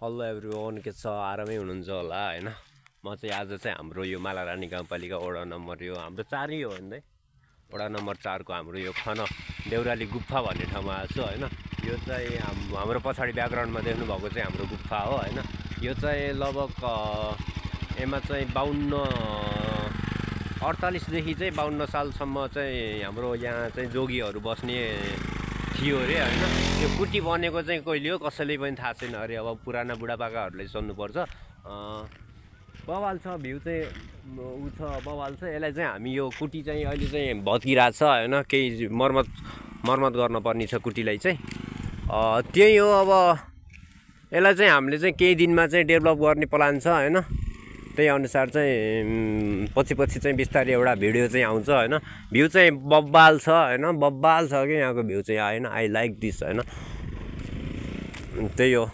Hello everyone, के छ? आरामै हुनुहुन्छ होला हैन। म चाहिँ आज चाहिँ हाम्रो यो मालारानी गाउँपालिका वडा नम्बर यो हाम्रो 4 हो हैन। वडा नम्बर 4 को हाम्रो यो खन देउराली गुफा भन्ने ठाउँमा आएको छु हैन। यो चाहिँ हाम्रो पछाडि ब्याकग्राउन्डमा देख्नु भएको चाहिँ हाम्रो गुफा हो हैन। यो चाहिँ लगभग एमा चाहिँ 48 देखि चाहिँ 52 सालसम्म चाहिँ हाम्रो यहाँ चाहिँ जोगीहरू बस्ने थियो रे हैन। यो कुटी बनेको चाहिँ कहिले हो कसैले पनि थाहा छैन अरे। अब पुराना बुढापाकाहरूले सोध्नुपर्छ। बवाल छ, भ्यू चाहिँ उ छ, बवाल छ। यसलाई चाहिँ हामी यो कुटी चाहिँ अहिले चाहिँ भत्किरहेको छ हैन। केही मर्मत गर्न पर्ने छ कुटीलाई चाहिँ। त्यही हो। अब यसलाई चाहिँ हामीले चाहिँ केही दिनमा चाहिँ डेभलप गर्ने प्लान छ हैन। त्यही अनुसार चाहिँ पछि चाहिँ बिस्तारै एउटा भिडियो चाहिँ आउँछ हैन। भ्यू चाहिँ बब्बाल छ हैन, बब्बाल छ कि यहाँको भ्यू चाहिँ हैन। आई लाइक दिस हैन। त्यही हो।